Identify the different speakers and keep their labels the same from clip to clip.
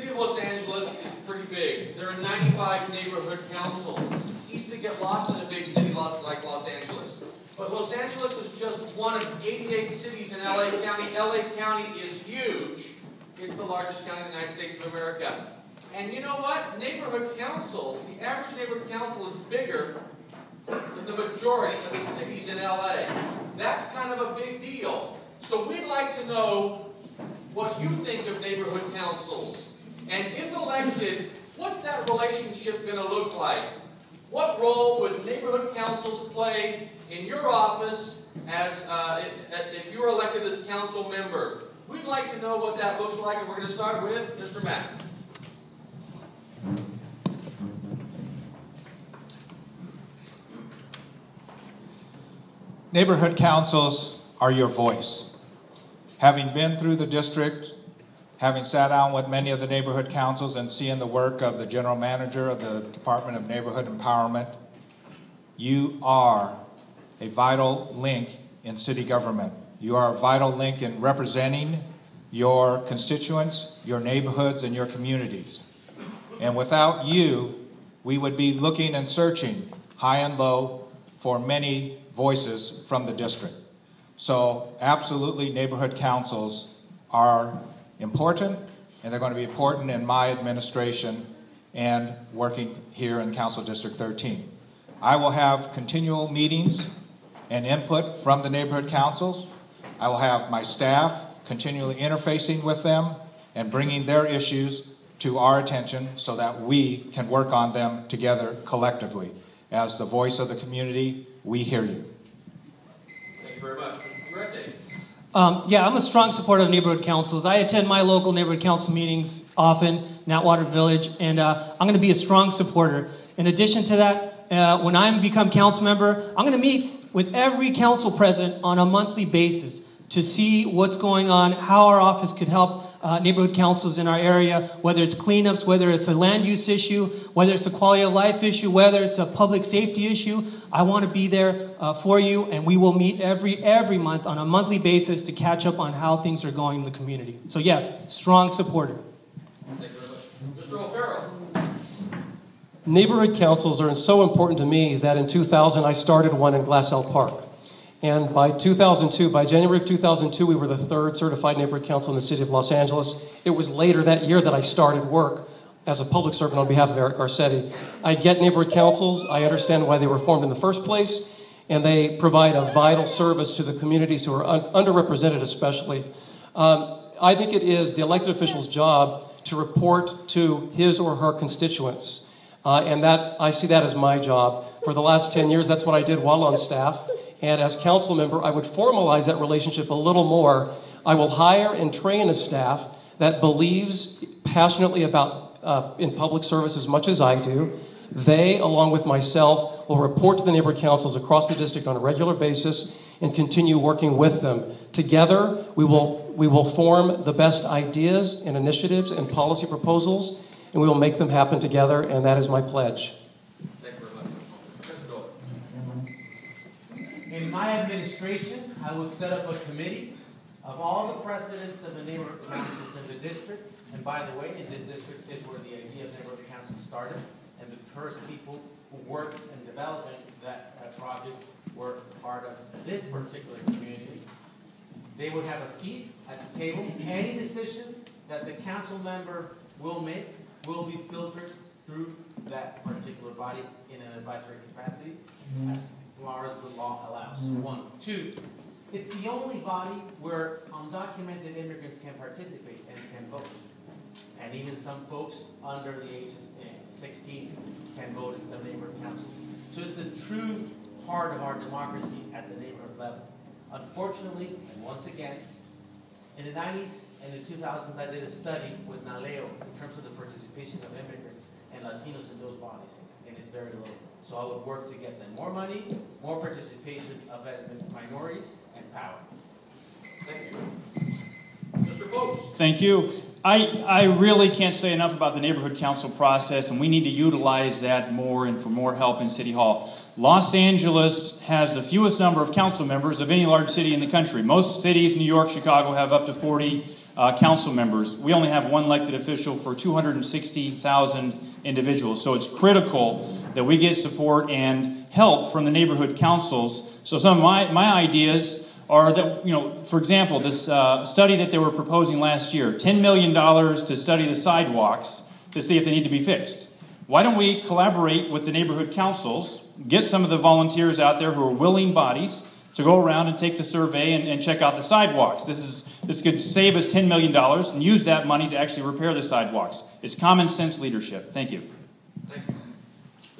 Speaker 1: city of Los Angeles is pretty big. There are 95 neighborhood councils. It's easy to get lost in a big city like Los Angeles. But Los Angeles is just one of 88 cities in LA County. LA County is huge. It's the largest county in the United States of America. And you know what? Neighborhood councils, the average neighborhood council is bigger than the majority of the cities in LA. That's kind of a big deal. So we'd like to know what you think of neighborhood councils. And if elected, what's that relationship going to look like? What role would neighborhood councils play in your office as if you were elected as council member? We'd like to know what that looks like, and we're going to start with Mr. Mack.
Speaker 2: Neighborhood councils are your voice. Having been through the district, having sat down with many of the neighborhood councils and seeing the work of the general manager of the Department of Neighborhood Empowerment, you are a vital link in city government. You are a vital link in representing your constituents, your neighborhoods, and your communities. And without you, we would be looking and searching high and low for many voices from the district. So absolutely, neighborhood councils are important, and they're going to be important in my administration and working here in Council District 13. I will have continual meetings and input from the neighborhood councils. I will have my staff continually interfacing with them and bringing their issues to our attention so that we can work on them together collectively. As the voice of the community, we hear you.
Speaker 1: Thank you very much.
Speaker 3: Yeah, I'm a strong supporter of neighborhood councils. I attend my local neighborhood council meetings often, Natwater Village, and I'm going to be a strong supporter. In addition to that, when I become council member, I'm going to meet with every council president on a monthly basis to see what's going on, how our office could help neighborhood councils in our area, whether it's cleanups, whether it's a land use issue, whether it's a quality of life issue, whether it's a public safety issue. I want to be there for you, and we will meet every month on a monthly basis to catch up on how things are going in the community. So yes, strong supporter.
Speaker 1: Thank you very much. Mr. O'Farrell.
Speaker 4: Neighborhood councils are so important to me that in 2000 I started one in Glassell Park. And by 2002, by January of 2002, we were the third certified neighborhood council in the city of Los Angeles. It was later that year that I started work as a public servant on behalf of Eric Garcetti. I get neighborhood councils. I understand why they were formed in the first place, and they provide a vital service to the communities who are underrepresented especially. I think it is the elected official's job to report to his or her constituents. And that I see that as my job. For the last 10 years, that's what I did while on staff. And as council member, I would formalize that relationship a little more. I will hire and train a staff that believes passionately about in public service as much as I do. They, along with myself, will report to the neighborhood councils across the district on a regular basis and continue working with them. Together, we will form the best ideas and initiatives and policy proposals, and we will make them happen together, and that is my pledge.
Speaker 5: In my administration, I would set up a committee of all the presidents of the neighborhood councils in the district. And by the way, in this district is where the idea of neighborhood council started. And the first people who worked in developing that project were part of this particular community. They would have a seat at the table. Any decision that the council member will make will be filtered through that particular body in an advisory capacity, as far as the law allows. 1. 2, it's the only body where undocumented immigrants can participate and can vote. And even some folks under the age of 16 can vote in some neighborhood councils. So it's the true heart of our democracy at the neighborhood level. Unfortunately, and once again, in the 90s and the 2000s, I did a study with NALEO in terms of the participation of immigrants and Latinos in those bodies, and it's very low. So I would work to get them more money, more participation of ethnic minorities, and power.
Speaker 1: Thank you. Mr. Post.
Speaker 6: Thank you. I really can't say enough about the neighborhood council process, and we need to utilize that more and for more help in City Hall. Los Angeles has the fewest number of council members of any large city in the country. Most cities, New York, Chicago, have up to 40 council members. We only have one elected official for 260,000 individuals. So it's critical that we get support and help from the neighborhood councils. So some of my ideas are that, for example, this study that they were proposing last year, $10 million to study the sidewalks to see if they need to be fixed. Why don't we collaborate with the neighborhood councils, get some of the volunteers out there who are willing bodies to go around and take the survey and check out the sidewalks. This could save us $10 million and use that money to actually repair the sidewalks. It's common sense leadership. Thank you.
Speaker 1: Thank you.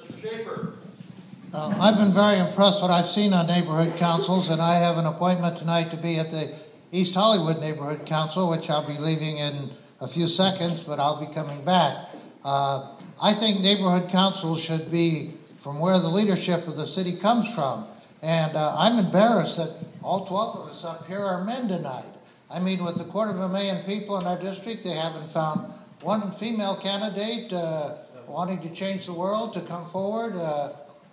Speaker 1: Mr. Schaefer.
Speaker 7: I've been very impressed what I've seen on neighborhood councils, and I have an appointment tonight to be at the East Hollywood Neighborhood Council, which I'll be leaving in a few seconds, but I'll be coming back. I think neighborhood councils should be from where the leadership of the city comes from. And I'm embarrassed that all 12 of us up here are men tonight. I mean, with 250,000 people in our district, they haven't found one female candidate wanting to change the world to come forward.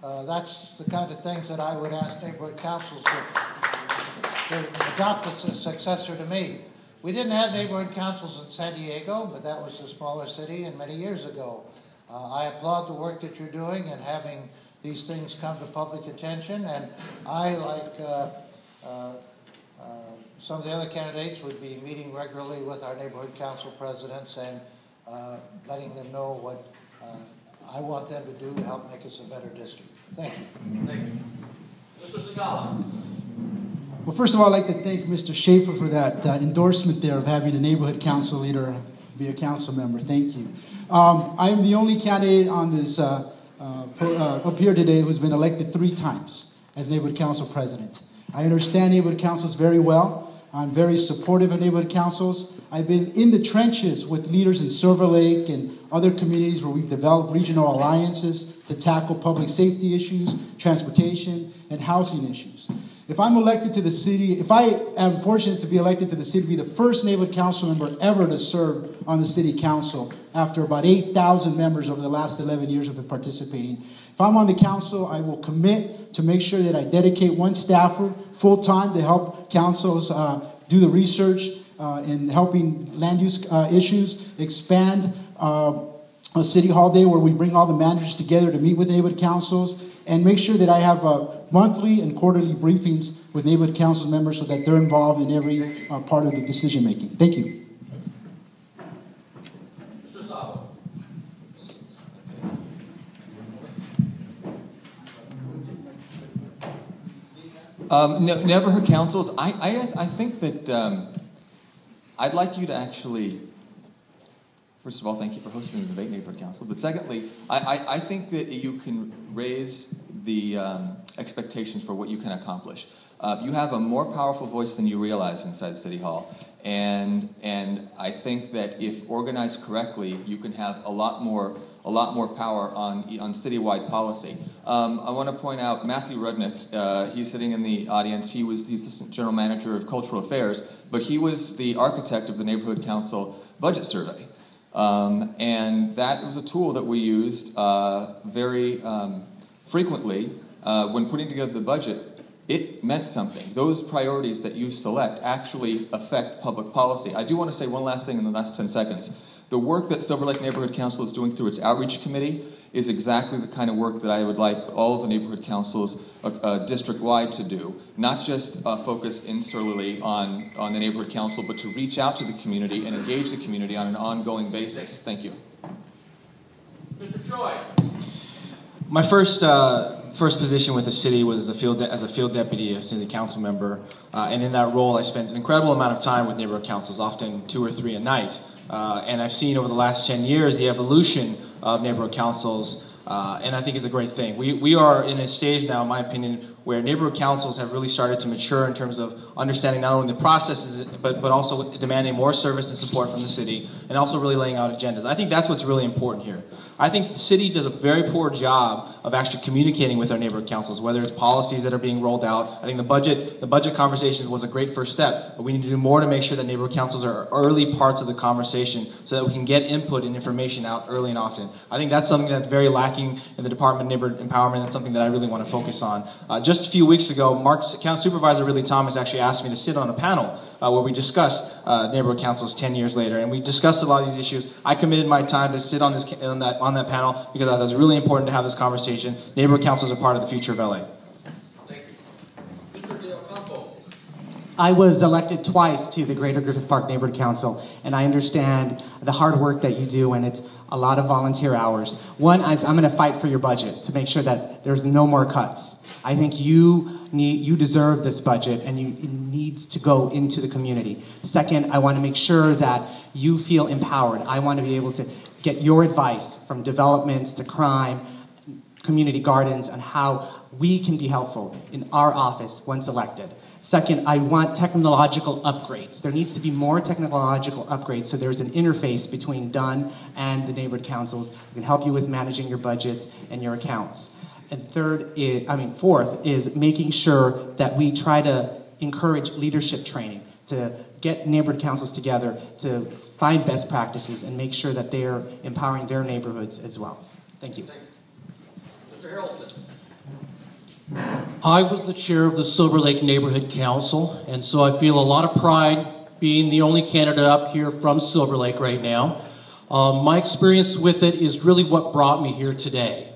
Speaker 7: That's the kind of things that I would ask neighborhood councils to adopt as a successor to me. We didn't have neighborhood councils in San Diego, but that was a smaller city and many years ago. I applaud the work that you're doing and having these things come to public attention, and I, like some of the other candidates, would be meeting regularly with our neighborhood council presidents and letting them know what I want them to do to help make us a better district. Thank you.
Speaker 1: Thank you. Mr. Sagala.
Speaker 8: Well, first of all, I'd like to thank Mr. Schaefer for that endorsement there of having a neighborhood council leader be a council member. Thank you. I am the only candidate on this up here today who's been elected 3 times as neighborhood council president. I understand neighborhood councils very well. I'm very supportive of neighborhood councils. I've been in the trenches with leaders in Silver Lake and other communities where we've developed regional alliances to tackle public safety issues, transportation, and housing issues. If I'm elected to the city, if I am fortunate to be elected to the city, be the first neighborhood council member ever to serve on the city council after about 8,000 members over the last 11 years have been participating. If I'm on the council, I will commit to make sure that I dedicate one staffer full-time to help councils do the research in helping land use issues, expand a city hall day where we bring all the managers together to meet with neighborhood councils, and make sure that I have monthly and quarterly briefings with neighborhood council members so that they're involved in every part of the decision making. Thank you.
Speaker 1: Mr. Sabo.
Speaker 9: Neighborhood councils, I think that I'd like you to actually, first of all, thank you for hosting the debate neighborhood council, but secondly, I think that you can raise the expectations for what you can accomplish. You have a more powerful voice than you realize inside City Hall, and I think that if organized correctly, you can have a lot more power on citywide policy. I want to point out Matthew Rudnick. He's sitting in the audience. He's the assistant general manager of cultural affairs, but he was the architect of the neighborhood council budget survey. And that was a tool that we used very frequently when putting together the budget. It meant something. Those priorities that you select actually affect public policy. I do want to say one last thing in the last 10 seconds. The work that Silver Lake Neighborhood Council is doing through its outreach committee is exactly the kind of work that I would like all of the neighborhood councils district-wide to do. Not just focus insularly on the neighborhood council, but to reach out to the community and engage the community on an ongoing basis. Thank you.
Speaker 1: Mr. Choi.
Speaker 10: My first position with the city was as a field deputy, a city council member, and in that role I spent an incredible amount of time with neighborhood councils, often 2 or 3 a night. And I've seen over the last 10 years the evolution of neighborhood councils, and I think it's a great thing. We are in a stage now, in my opinion, where neighborhood councils have really started to mature in terms of understanding not only the processes, but also demanding more service and support from the city, and also really laying out agendas. I think that's what's really important here. I think the city does a very poor job of actually communicating with our neighborhood councils, whether it's policies that are being rolled out. I think the budget conversations was a great first step, but we need to do more to make sure that neighborhood councils are early parts of the conversation so that we can get input and information out early and often. I think that's something that's very lacking lacking in the Department of Neighborhood Empowerment. That's something that I really want to focus on. Just a few weeks ago, County Supervisor Ridley Thomas actually asked me to sit on a panel where we discussed neighborhood councils 10 years later, and we discussed a lot of these issues. I committed my time to sit on that panel because I thought it was really important to have this conversation. Neighborhood councils are part of the future of LA.
Speaker 1: Thank you. Mr. De Ocampo.
Speaker 11: I was elected twice to the Greater Griffith Park Neighborhood Council, and I understand the hard work that you do, and it's a lot of volunteer hours. One, I'm going to fight for your budget to make sure that there's no more cuts. I think you deserve this budget, and it needs to go into the community. Second, I want to make sure that you feel empowered. I want to be able to get your advice from developments to crime, community gardens, on how we can be helpful in our office once elected. Second, I want technological upgrades. There needs to be more technological upgrades so there's an interface between Dunn and the neighborhood councils that can help you with managing your budgets and your accounts. And fourth is making sure that we try to encourage leadership training, to get neighborhood councils together to find best practices and make sure that they're empowering their neighborhoods as well. Thank you.
Speaker 1: Mr. Harrelson.
Speaker 12: I was the chair of the Silver Lake Neighborhood Council, and so I feel a lot of pride being the only candidate up here from Silver Lake right now. My experience with it is really what brought me here today.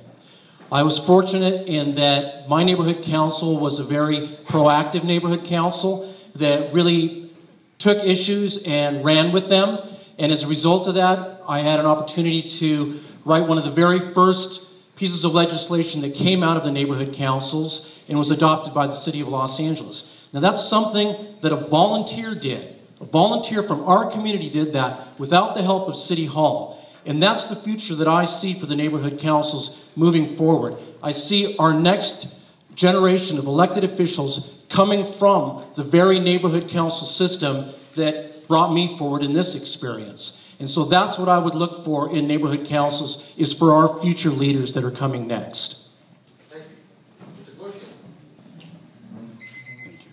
Speaker 12: I was fortunate in that my neighborhood council was a very proactive neighborhood council that really took issues and ran with them, and as a result of that, I had an opportunity to write one of the very first pieces of legislation that came out of the neighborhood councils and was adopted by the city of Los Angeles. Now that's something that a volunteer did. A volunteer from our community did that without the help of City Hall. And that's the future that I see for the neighborhood councils moving forward. I see our next generation of elected officials coming from the very neighborhood council system that brought me forward in this experience. And so that's what I would look for in neighborhood councils, is for our future leaders that are coming next.
Speaker 1: Thank you. Mr. Bush.
Speaker 13: Thank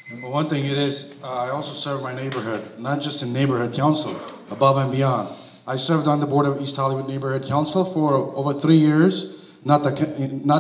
Speaker 13: you. Well, one thing it is, I also serve my neighborhood, not just in neighborhood council, above and beyond. I served on the board of East Hollywood Neighborhood Council for over 3 years, not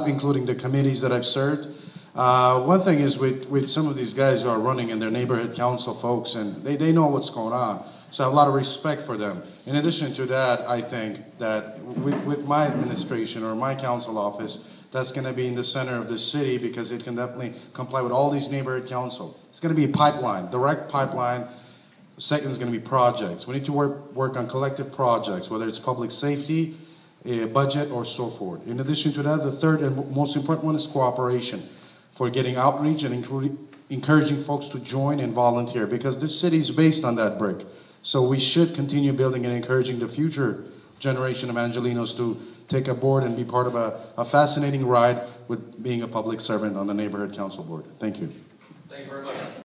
Speaker 13: including the committees that I've served. One thing is with some of these guys who are running in their neighborhood council folks, and they know what's going on. So I have a lot of respect for them. In addition to that, I think that with my administration or my council office, that's going to be in the center of the city because it can definitely comply with all these neighborhood council. It's going to be a pipeline, direct pipeline. The second is going to be projects. We need to work on collective projects, whether it's public safety, budget, or so forth. In addition to that, the third and most important one is cooperation for getting outreach and encouraging folks to join and volunteer, because this city is based on that brick. So we should continue building and encouraging the future generation of Angelenos to take aboard and be part of a fascinating ride with being a public servant on the neighborhood council board. Thank you.
Speaker 1: Thank you very much.